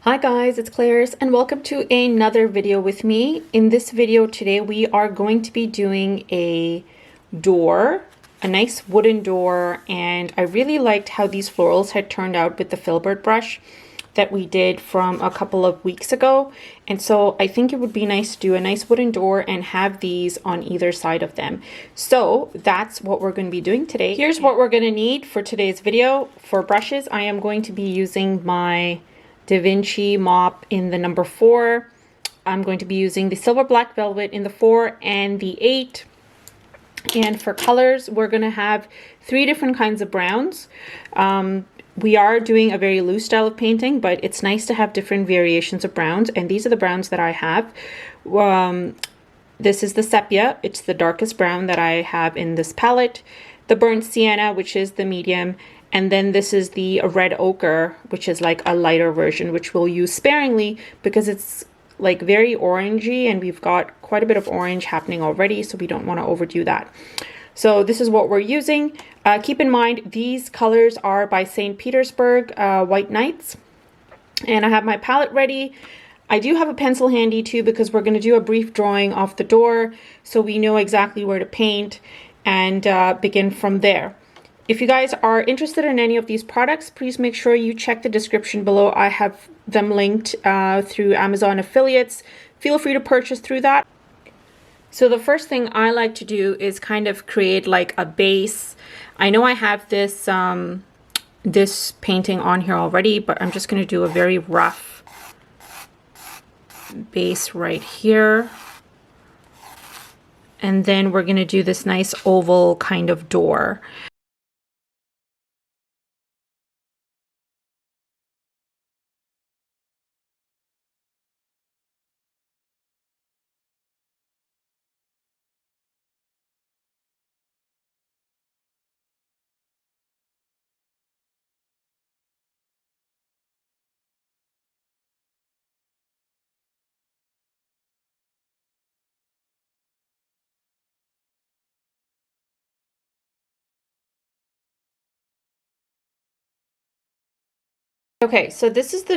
Hi guys, it's Claire's and welcome to another video with me. In this video today we are going to be doing a door, a nice wooden door, and I really liked how these florals had turned out with the Filbert brush that we did from a couple of weeks ago. And so I think it would be nice to do a nice wooden door and have these on either side of them. So that's what we're going to be doing today. Here's what we're going to need for today's video. For brushes, I am going to be using my Vinci mop in the number 4. I'm going to be using the silver black velvet in the 4 and the 8. And for colors, we're going to have 3 different kinds of browns. We are doing a very loose style of painting, but it's nice to have different variations of browns, and these are the browns that I have. This is the sepia. It's the darkest brown that I have in this palette. The burnt sienna, which is the medium. And then this is the red ochre, which is like a lighter version, which we'll use sparingly because it's like very orangey and we've got quite a bit of orange happening already, so we don't want to overdo that. So this is what we're using. Keep in mind, these colors are by St. Petersburg White Nights. And I have my palette ready. I do have a pencil handy too because we're going to do a brief drawing of the door so we know exactly where to paint and begin from there. If you guys are interested in any of these products, please make sure you check the description below. I have them linked through Amazon affiliates. Feel free to purchase through that. So the first thing I like to do is kind of create like a base. I know I have this, this painting on here already, but I'm just going to do a very rough base right here. And then we're going to do this nice oval kind of door. Okay, so this is the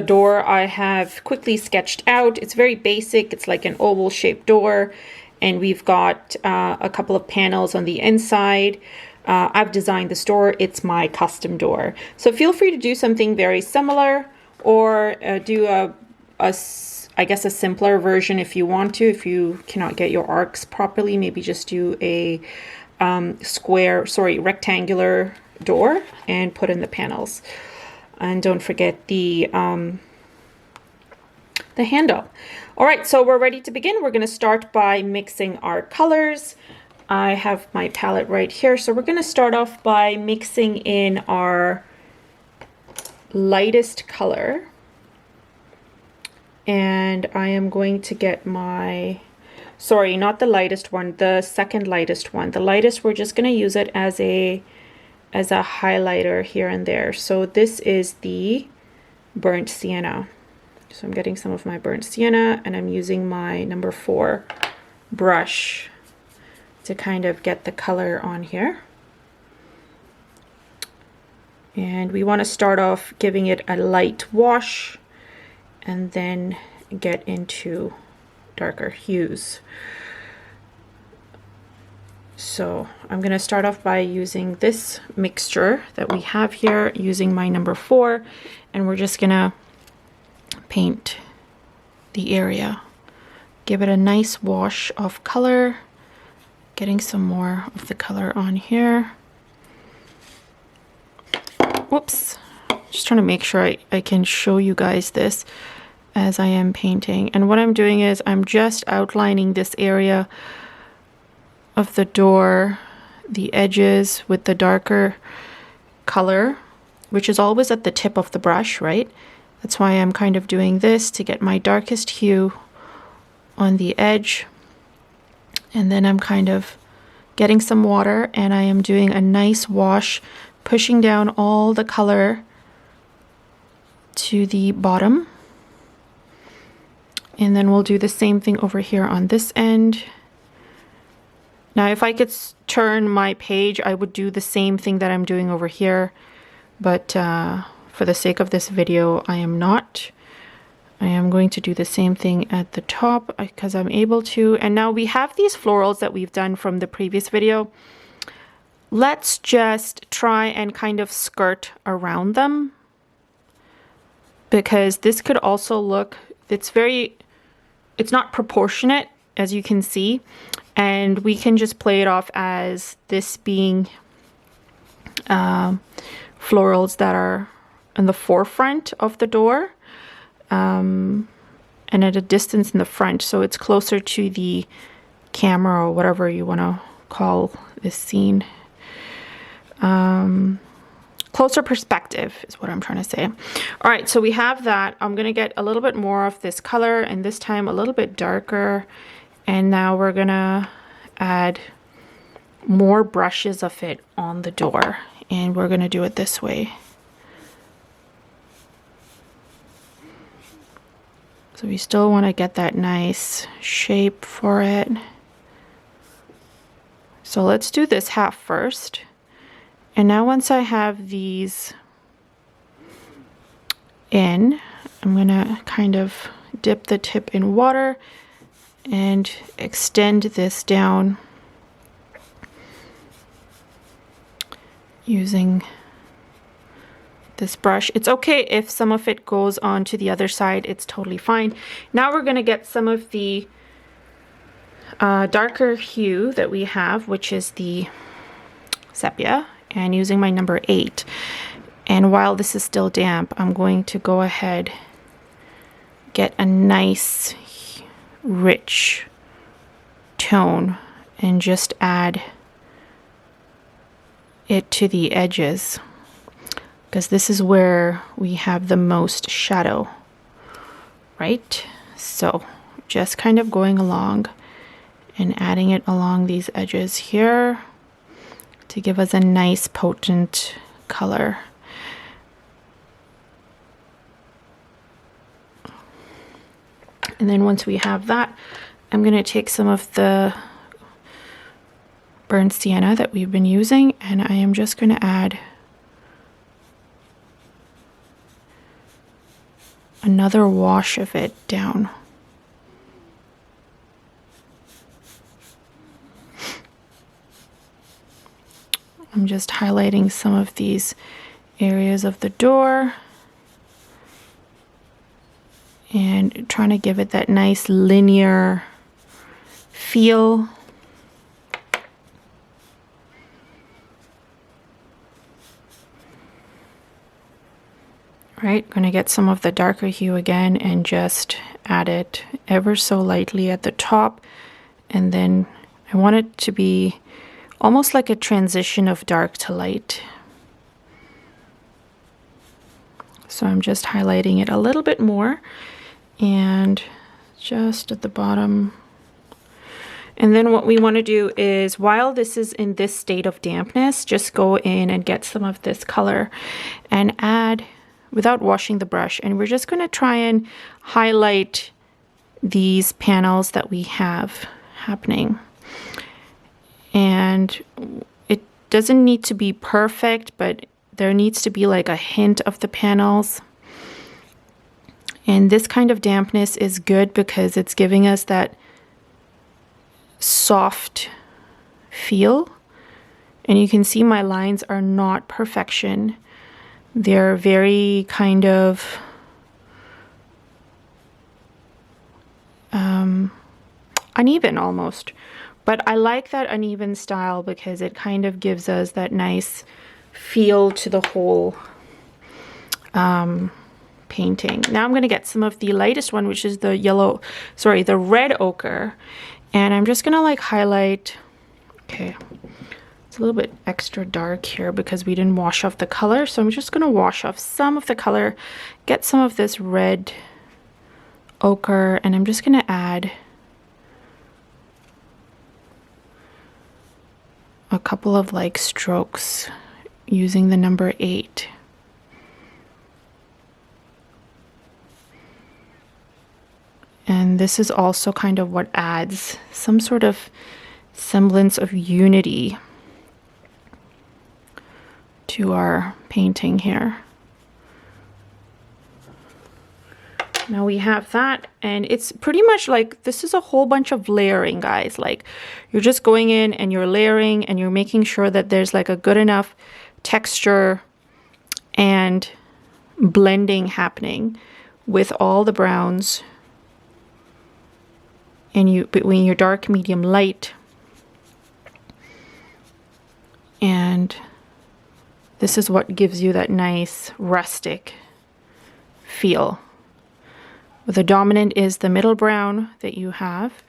door I have quickly sketched out. It's very basic. It's like an oval shaped door, and we've got a couple of panels on the inside. I've designed this door. It's my custom door. So feel free to do something very similar, or do I guess a simpler version if you want to. If you cannot get your arcs properly, maybe just do a rectangular door and put in the panels. And don't forget the handle. All right, so we're ready to begin. We're going to start by mixing our colors. I have my palette right here. So we're going to start off by mixing in our lightest color. And I am going to get my, sorry, not the lightest one, the second lightest one. The lightest, we're just going to use it as a highlighter here and there. So this is the burnt sienna. So I'm getting some of my burnt sienna and I'm using my number 4 brush to kind of get the color on here. And we want to start off giving it a light wash and then get into darker hues. So I'm going to start off by using this mixture that we have here, using my number 4, and we're just going to paint the area. Give it a nice wash of color, getting some more of the color on here. Whoops, just trying to make sure I can show you guys this as I am painting. And what I'm doing is I'm just outlining this area of the door, the edges with the darker color, which is always at the tip of the brush, right? That's why I'm kind of doing this to get my darkest hue on the edge. And then I'm kind of getting some water and I am doing a nice wash, pushing down all the color to the bottom. And then we'll do the same thing over here on this end. Now, if I could turn my page, I would do the same thing that I'm doing over here. But for the sake of this video, I am not. I am going to do the same thing at the top because I'm able to. And now we have these florals that we've done from the previous video. Let's just try and kind of skirt around them, because this could also look, it's not proportionate, as you can see, and we can just play it off as this being florals that are in the forefront of the door, and at a distance in the front, so it's closer to the camera or whatever you want to call this scene. Closer perspective is what I'm trying to say. All right, so we have that. I'm gonna get a little bit more of this color, and this time a little bit darker, and now we're gonna add more brushes of it on the door, and we're gonna do it this way. So we still want to get that nice shape for it. So let's do this half first. And now once I have these in, I'm gonna kind of dip the tip in water and extend this down using this brush. It's okay if some of it goes on to the other side, it's totally fine. Now we're gonna get some of the darker hue that we have, which is the sepia, and using my number 8. And while this is still damp, I'm going to go ahead, get a nice rich tone and just add it to the edges, because this is where we have the most shadow, right? So just kind of going along and adding it along these edges here to give us a nice potent color. And then once we have that, I'm going to take some of the burnt sienna that we've been using, and I am just going to add another wash of it down. I'm just highlighting some of these areas of the door and trying to give it that nice linear feel. Right, going to get some of the darker hue again and just add it ever so lightly at the top, and then I want it to be almost like a transition of dark to light. So I'm just highlighting it a little bit more and just at the bottom. And then what we want to do is, while this is in this state of dampness, just go in and get some of this color and add without washing the brush, and we're just going to try and highlight these panels that we have happening. And it doesn't need to be perfect, but there needs to be like a hint of the panels. And this kind of dampness is good because it's giving us that soft feel. And you can see my lines are not perfection. They're very kind of uneven almost. But I like that uneven style because it kind of gives us that nice feel to the whole painting. Now I'm going to get some of the lightest one, which is the the red ochre. And I'm just going to like highlight, okay, it's a little bit extra dark here because we didn't wash off the color. So I'm just going to wash off some of the color, get some of this red ochre, and I'm just going to add a couple of like strokes using the number 8. And this is also kind of what adds some sort of semblance of unity to our painting here. Now we have that, and it's pretty much like this is a whole bunch of layering, guys. Like you're just going in and you're layering and you're making sure that there's like a good enough texture and blending happening with all the browns and between your dark, medium, light. And this is what gives you that nice rustic feel. The dominant is the middle brown that you have.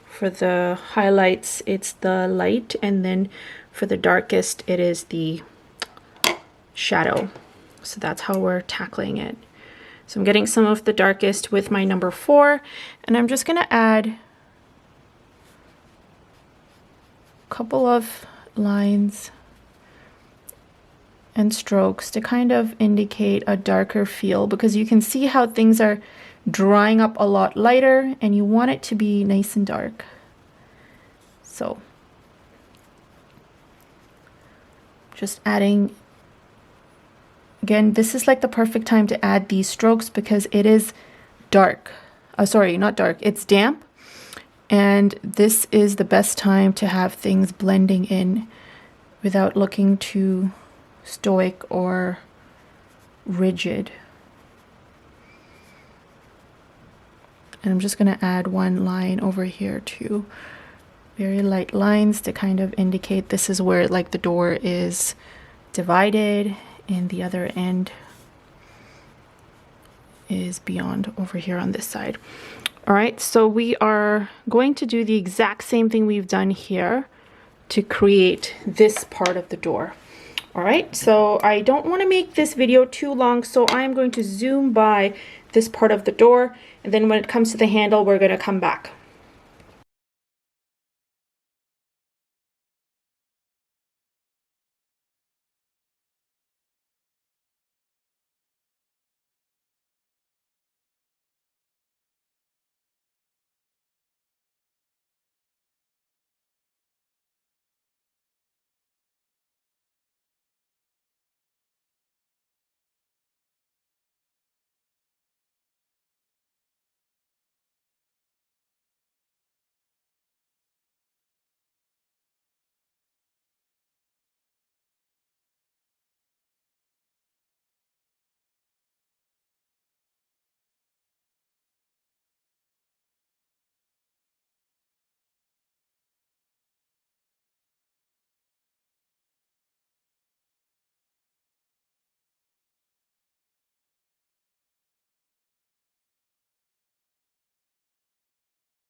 For the highlights, it's the light, and then for the darkest, it is the shadow. So that's how we're tackling it. So I'm getting some of the darkest with my number 4, and I'm just gonna add a couple of lines and strokes to kind of indicate a darker feel, because you can see how things are drying up a lot lighter and you want it to be nice and dark. So just adding, again, this is like the perfect time to add these strokes because it is dark. Sorry, not dark, it's damp. And this is the best time to have things blending in without looking too stoic or rigid. And I'm just going to add one line over here too. Very light lines to kind of indicate this is where like the door is divided and the other end is beyond over here on this side. All right, so we are going to do the exact same thing we've done here to create this part of the door. All right, so I don't want to make this video too long, so I'm going to zoom by this part of the door, and then when it comes to the handle, we're going to come back.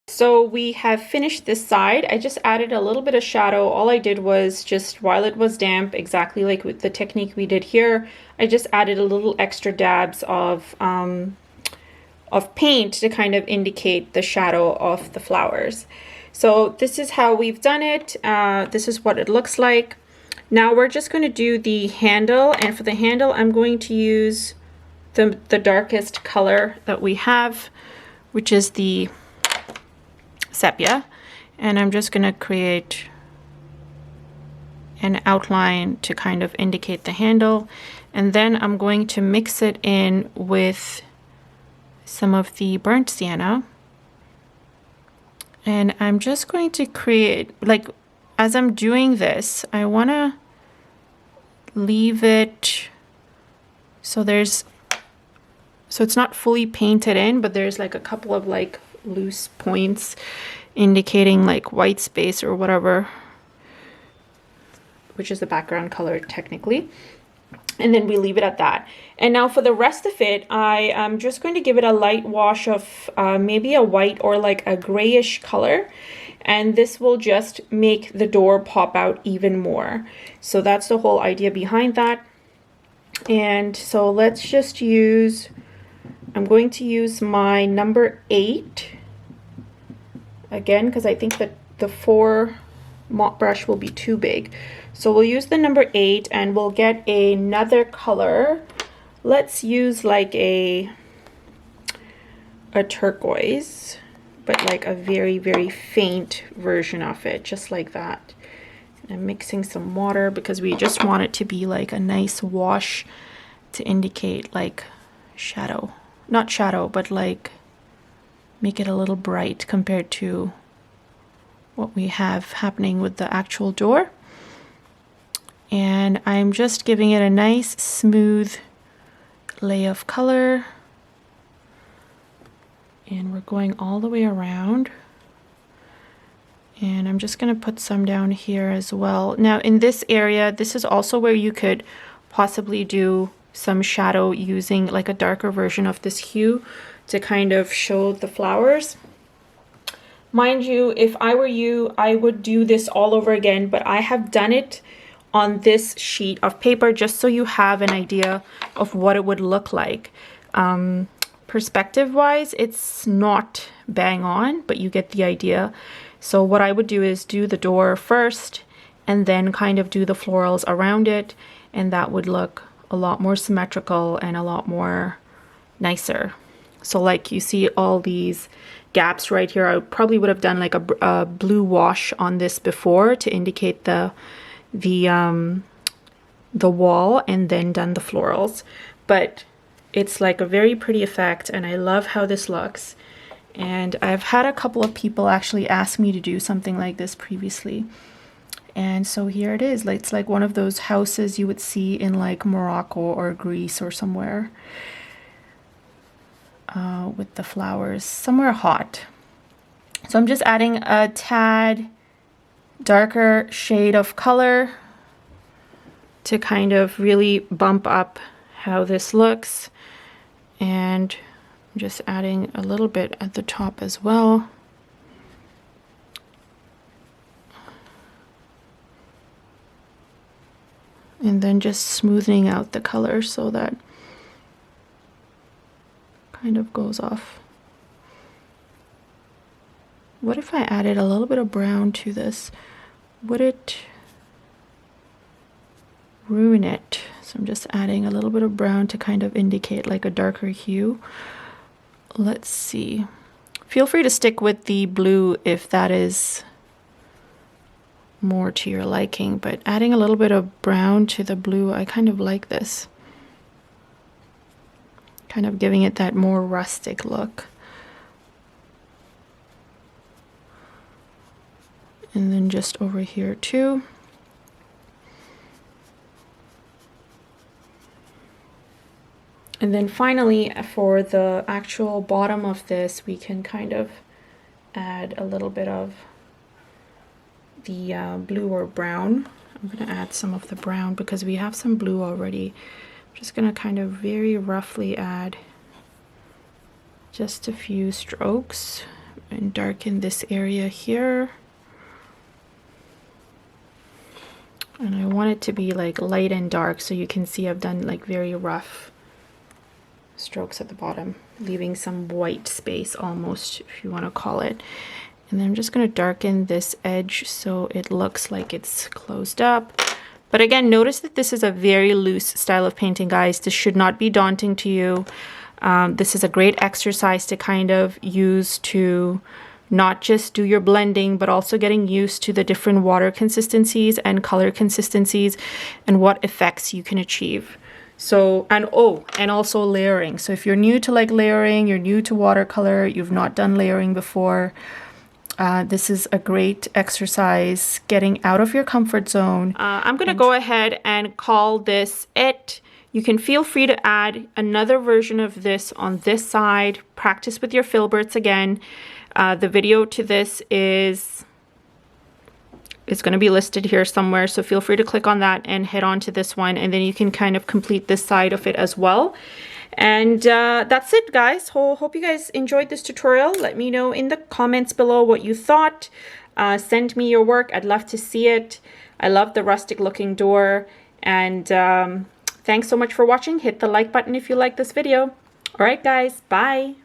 So we have finished this side. I just added a little bit of shadow. All I did was just, while it was damp, exactly like with the technique we did here, I just added a little extra dabs of paint to kind of indicate the shadow of the flowers. So this is how we've done it. This is what it looks like. Now we're just going to do the handle, and for the handle I'm going to use the darkest color that we have, which is the sepia, and I'm just going to create an outline to kind of indicate the handle, and then I'm going to mix it in with some of the burnt sienna, and I'm just going to create, like, as I'm doing this, I want to leave it so it's not fully painted in, but there's like a couple of like loose points indicating like white space or whatever, which is the background color technically, and then we leave it at that. And now for the rest of it, I am just going to give it a light wash of maybe a white or like a grayish color, and this will just make the door pop out even more. So that's the whole idea behind that. And so let's just use, I'm going to use my number 8 again, because I think that the 4 mop brush will be too big. So we'll use the number 8 and we'll get another color. Let's use like a turquoise, but like a very, very faint version of it, just like that. I'm mixing some water because we just want it to be like a nice wash to indicate like shadow not shadow, but like make it a little bright compared to what we have happening with the actual door. And I'm just giving it a nice smooth lay of color. And we're going all the way around. And I'm just going to put some down here as well. Now in this area, this is also where you could possibly do some shadow using like a darker version of this hue to kind of show the flowers. Mind you, if I were you, I would do this all over again, but I have done it on this sheet of paper just so you have an idea of what it would look like. Perspective wise, it's not bang on, but you get the idea. So what I would do is do the door first and then kind of do the florals around it, and that would look a lot more symmetrical and a lot more nicer. So like you see all these gaps right here, I probably would have done like a blue wash on this before to indicate the wall, and then done the florals. But it's like a very pretty effect, and I love how this looks. And I've had a couple of people actually ask me to do something like this previously. And so here it is. It's like one of those houses you would see in like Morocco or Greece or somewhere. With the flowers, somewhere hot. So I'm just adding a tad darker shade of color to kind of really bump up how this looks, and I'm just adding a little bit at the top as well. And then just smoothing out the color so that kind of goes off. What if I added a little bit of brown to this? Would it ruin it? So I'm just adding a little bit of brown to kind of indicate like a darker hue. Let's see. Feel free to stick with the blue if that is more to your liking, but adding a little bit of brown to the blue, I kind of like this. Kind of giving it that more rustic look. And then just over here too. And then finally, for the actual bottom of this, we can kind of add a little bit of the blue or brown. I'm going to add some of the brown because we have some blue already. I'm just going to kind of very roughly add just a few strokes and darken this area here. And I want it to be like light and dark, so you can see I've done like very rough strokes at the bottom, leaving some white space almost, if you want to call it. And then I'm just going to darken this edge so it looks like it's closed up. But again, notice that this is a very loose style of painting, guys. This should not be daunting to you. This is a great exercise to kind of use to not just do your blending, but also getting used to the different water consistencies and color consistencies and what effects you can achieve. So, and also layering. So if you're new to like layering, you're new to watercolor, you've not done layering before, this is a great exercise getting out of your comfort zone. I'm going to go ahead and call this it. You can feel free to add another version of this on this side. Practice with your Filberts again. The video to this is going to be listed here somewhere, so feel free to click on that and head on to this one, and then you can kind of complete this side of it as well. And that's it, guys. Hope you guys enjoyed this tutorial. Let me know in the comments below what you thought. Send me your work. I'd love to see it. I love the rustic looking door. And thanks so much for watching. Hit the like button if you like this video. All right, guys. Bye.